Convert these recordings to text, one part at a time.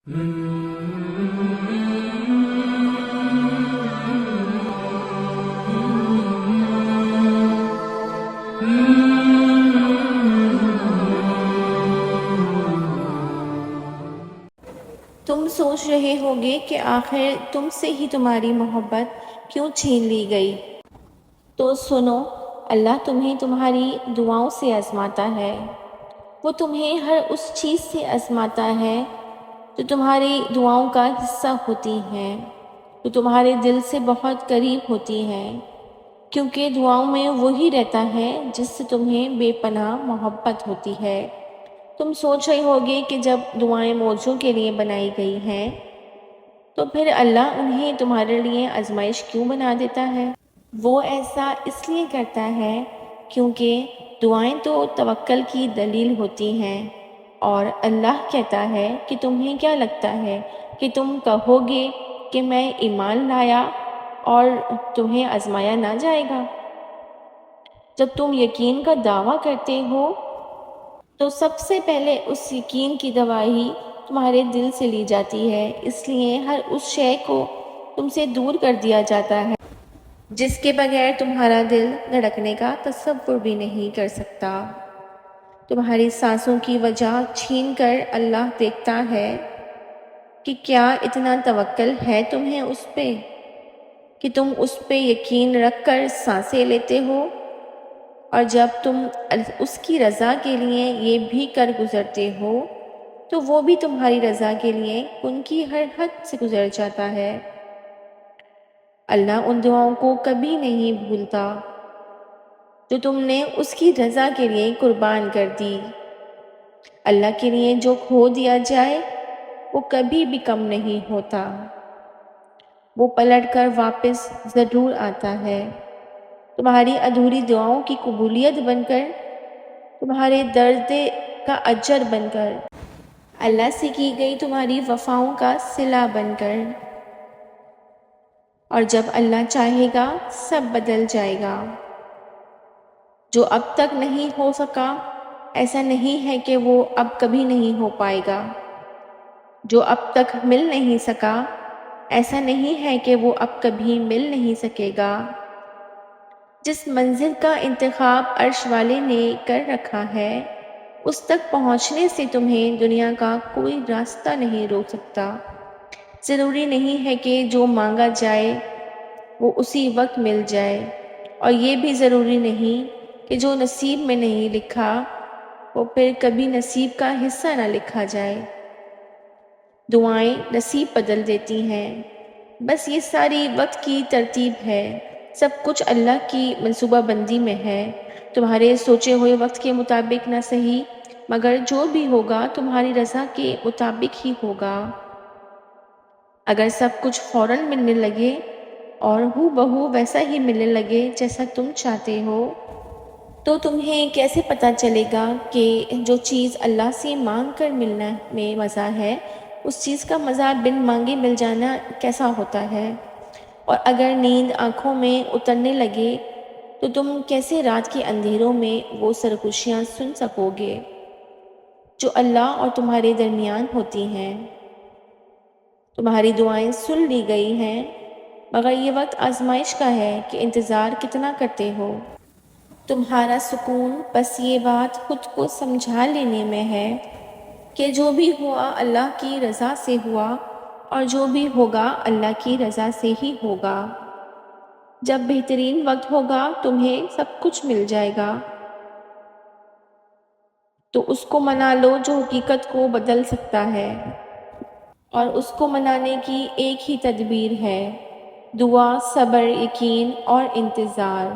تم سوچ رہے ہوگے کہ آخر تم سے ہی تمہاری محبت کیوں چھین لی گئی؟ تو سنو، اللہ تمہیں تمہاری دعاؤں سے آزماتا ہے۔ وہ تمہیں ہر اس چیز سے آزماتا ہے جو تمہاری دعاؤں کا حصہ ہوتی ہیں، جو تمہارے دل سے بہت قریب ہوتی ہیں، کیونکہ دعاؤں میں وہی رہتا ہے جس سے تمہیں بے پناہ محبت ہوتی ہے۔ تم سوچ رہے ہوگے کہ جب دعائیں موجوں کے لیے بنائی گئی ہیں تو پھر اللہ انہیں تمہارے لیے آزمائش کیوں بنا دیتا ہے؟ وہ ایسا اس لیے کرتا ہے کیونکہ دعائیں تو توکل کی دلیل ہوتی ہیں، اور اللہ کہتا ہے کہ تمہیں کیا لگتا ہے کہ تم کہو گے کہ میں ایمان لایا اور تمہیں آزمایا نہ جائے گا؟ جب تم یقین کا دعویٰ کرتے ہو تو سب سے پہلے اس یقین کی گواہی تمہارے دل سے لی جاتی ہے، اس لیے ہر اس شے کو تم سے دور کر دیا جاتا ہے جس کے بغیر تمہارا دل دھڑکنے کا تصور بھی نہیں کر سکتا۔ تمہاری سانسوں کی وجہ چھین کر اللہ دیکھتا ہے کہ کیا اتنا توکل ہے تمہیں اس پہ کہ تم اس پہ یقین رکھ کر سانسیں لیتے ہو، اور جب تم اس کی رضا کے لیے یہ بھی کر گزرتے ہو تو وہ بھی تمہاری رضا کے لیے ان کی ہر حد سے گزر جاتا ہے۔ اللہ ان دعاؤں کو کبھی نہیں بھولتا جو تم نے اس کی رضا کے لیے قربان کر دی۔ اللہ کے لیے جو کھو دیا جائے وہ کبھی بھی کم نہیں ہوتا، وہ پلٹ کر واپس ضرور آتا ہے، تمہاری ادھوری دعاؤں کی قبولیت بن کر، تمہارے درد کا اجر بن کر، اللہ سے کی گئی تمہاری وفاؤں کا صلہ بن کر۔ اور جب اللہ چاہے گا سب بدل جائے گا۔ جو اب تک نہیں ہو سکا ایسا نہیں ہے کہ وہ اب کبھی نہیں ہو پائے گا، جو اب تک مل نہیں سکا ایسا نہیں ہے کہ وہ اب کبھی مل نہیں سکے گا۔ جس منزل کا انتخاب عرش والے نے کر رکھا ہے اس تک پہنچنے سے تمہیں دنیا کا کوئی راستہ نہیں روک سکتا۔ ضروری نہیں ہے کہ جو مانگا جائے وہ اسی وقت مل جائے، اور یہ بھی ضروری نہیں کہ جو نصیب میں نہیں لکھا وہ پھر کبھی نصیب کا حصہ نہ لکھا جائے۔ دعائیں نصیب بدل دیتی ہیں، بس یہ ساری وقت کی ترتیب ہے، سب کچھ اللہ کی منصوبہ بندی میں ہے۔ تمہارے سوچے ہوئے وقت کے مطابق نہ صحیح، مگر جو بھی ہوگا تمہاری رضا کے مطابق ہی ہوگا۔ اگر سب کچھ فوراً ملنے لگے اور ہو بہو ویسا ہی ملنے لگے جیسا تم چاہتے ہو تو تمہیں کیسے پتہ چلے گا کہ جو چیز اللہ سے مانگ کر ملنا میں مزہ ہے اس چیز کا مزہ بن مانگے مل جانا کیسا ہوتا ہے؟ اور اگر نیند آنکھوں میں اترنے لگے تو تم کیسے رات کے اندھیروں میں وہ سرگوشیاں سن سکو گے جو اللہ اور تمہارے درمیان ہوتی ہیں؟ تمہاری دعائیں سن لی گئی ہیں، مگر یہ وقت آزمائش کا ہے کہ انتظار کتنا کرتے ہو۔ تمہارا سکون بس یہ بات خود کو سمجھا لینے میں ہے کہ جو بھی ہوا اللہ کی رضا سے ہوا، اور جو بھی ہوگا اللہ کی رضا سے ہی ہوگا۔ جب بہترین وقت ہوگا تمہیں سب کچھ مل جائے گا تو اس کو منا لو جو حقیقت کو بدل سکتا ہے، اور اس کو منانے کی ایک ہی تدبیر ہے: دعا، صبر، یقین اور انتظار۔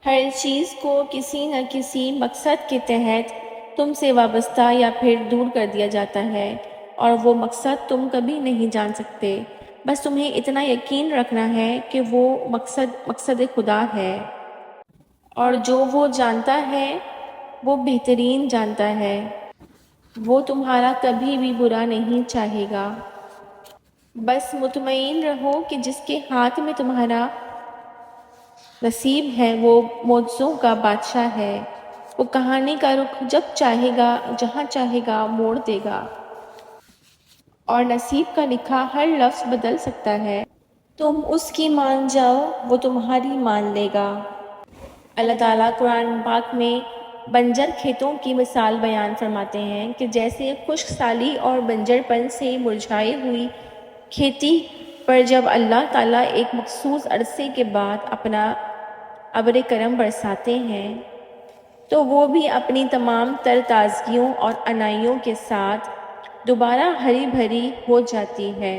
ہر چیز کو کسی نہ کسی مقصد کے تحت تم سے وابستہ یا پھر دور کر دیا جاتا ہے، اور وہ مقصد تم کبھی نہیں جان سکتے، بس تمہیں اتنا یقین رکھنا ہے کہ وہ مقصد خدا ہے، اور جو وہ جانتا ہے وہ بہترین جانتا ہے، وہ تمہارا کبھی بھی برا نہیں چاہے گا۔ بس مطمئن رہو کہ جس کے ہاتھ میں تمہارا نصیب ہے وہ معجزوں کا بادشاہ ہے، وہ کہانی کا رخ جب چاہے گا جہاں چاہے گا موڑ دے گا۔ اور نصیب کا لکھا ہر لفظ بدل سکتا ہے۔ تم اس کی مان جاؤ، وہ تمہاری مان لے گا۔ اللہ تعالیٰ قرآن پاک میں بنجر کھیتوں کی مثال بیان فرماتے ہیں کہ جیسے خشک سالی اور بنجر پن سے مرجھائی ہوئی کھیتی پر جب اللہ تعالیٰ ایک مخصوص عرصے کے بعد اپنا ابر کرم برساتے ہیں تو وہ بھی اپنی تمام تر تازگیوں اور انائیوں کے ساتھ دوبارہ ہری بھری ہو جاتی ہے،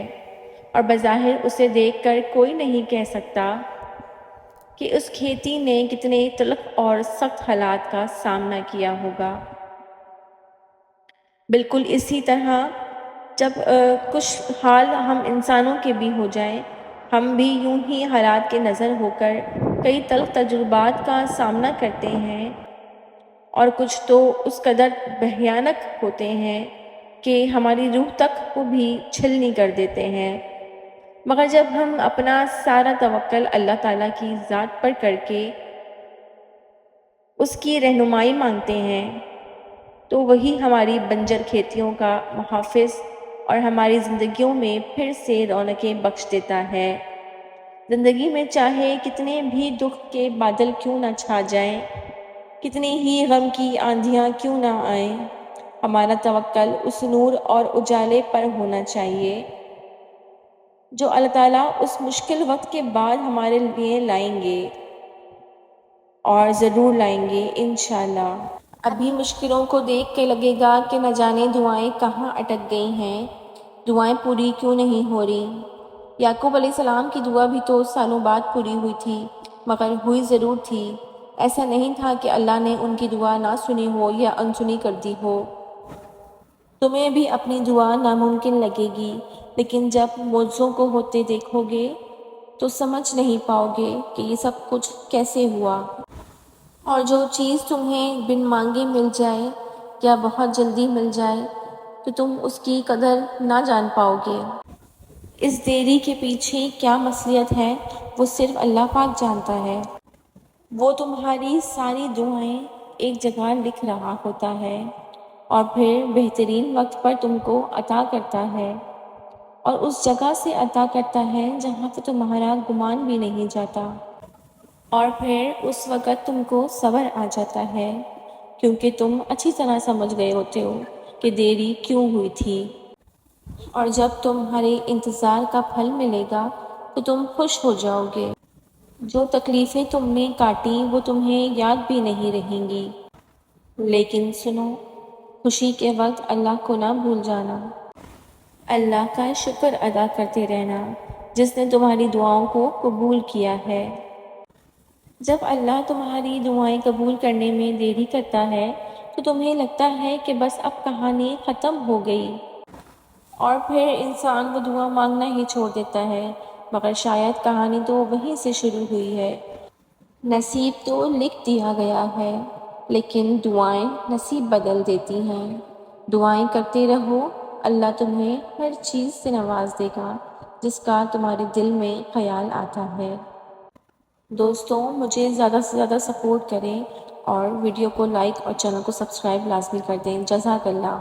اور بظاہر اسے دیکھ کر کوئی نہیں کہہ سکتا کہ اس کھیتی نے کتنے تلخ اور سخت حالات کا سامنا کیا ہوگا۔ بالکل اسی طرح جب کچھ حال ہم انسانوں کے بھی ہو جائیں، ہم بھی یوں ہی حالات کے نظر ہو کر کئی تلخ تجربات کا سامنا کرتے ہیں، اور کچھ تو اس قدر بھیانک ہوتے ہیں کہ ہماری روح تک کو بھی چھلنی کر دیتے ہیں۔ مگر جب ہم اپنا سارا توکل اللہ تعالیٰ کی ذات پر کر کے اس کی رہنمائی مانگتے ہیں تو وہی ہماری بنجر کھیتیوں کا محافظ اور ہماری زندگیوں میں پھر سے رونقیں بخش دیتا ہے۔ زندگی میں چاہے کتنے بھی دکھ کے بادل کیوں نہ چھا جائیں، کتنی ہی غم کی آندھیاں کیوں نہ آئیں، ہمارا توکل اس نور اور اجالے پر ہونا چاہیے جو اللہ تعالیٰ اس مشکل وقت کے بعد ہمارے لیے لائیں گے، اور ضرور لائیں گے انشاءاللہ۔ ابھی مشکلوں کو دیکھ کے لگے گا کہ نہ جانے دعائیں کہاں اٹک گئی ہیں، دعائیں پوری کیوں نہیں ہو رہی۔ یعقوب علیہ السلام کی دعا بھی تو سالوں بعد پوری ہوئی تھی، مگر ہوئی ضرور تھی۔ ایسا نہیں تھا کہ اللہ نے ان کی دعا نہ سنی ہو یا انسنی کر دی ہو۔ تمہیں بھی اپنی دعا ناممکن لگے گی، لیکن جب معجزوں کو ہوتے دیکھو گے تو سمجھ نہیں پاؤ گے کہ یہ سب کچھ کیسے ہوا۔ اور جو چیز تمہیں بن مانگے مل جائے یا بہت جلدی مل جائے تو تم اس کی قدر نہ جان پاؤ گے۔ اس دیری کے پیچھے کیا مصلحت ہے وہ صرف اللہ پاک جانتا ہے۔ وہ تمہاری ساری دعائیں ایک جگہ لکھ رہا ہوتا ہے اور پھر بہترین وقت پر تم کو عطا کرتا ہے، اور اس جگہ سے عطا کرتا ہے جہاں سے تمہارا گمان بھی نہیں جاتا، اور پھر اس وقت تم کو صبر آ جاتا ہے کیونکہ تم اچھی طرح سمجھ گئے ہوتے ہو کہ دیری کیوں ہوئی تھی۔ اور جب تمہارے انتظار کا پھل ملے گا تو تم خوش ہو جاؤ گے۔ جو تکلیفیں تم نے کاٹی وہ تمہیں یاد بھی نہیں رہیں گی، لیکن سنو، خوشی کے وقت اللہ کو نہ بھول جانا، اللہ کا شکر ادا کرتے رہنا جس نے تمہاری دعاؤں کو قبول کیا ہے۔ جب اللہ تمہاری دعائیں قبول کرنے میں دیری کرتا ہے تو تمہیں لگتا ہے کہ بس اب کہانی ختم ہو گئی، اور پھر انسان وہ دعا مانگنا ہی چھوڑ دیتا ہے، مگر شاید کہانی تو وہیں سے شروع ہوئی ہے۔ نصیب تو لکھ دیا گیا ہے، لیکن دعائیں نصیب بدل دیتی ہیں۔ دعائیں کرتے رہو، اللہ تمہیں ہر چیز سے نواز دے گا جس کا تمہارے دل میں خیال آتا ہے۔ دوستوں، مجھے زیادہ سے زیادہ سپورٹ کریں اور ویڈیو کو لائک اور چینل کو سبسکرائب لازمی کر دیں۔ جزاک اللہ۔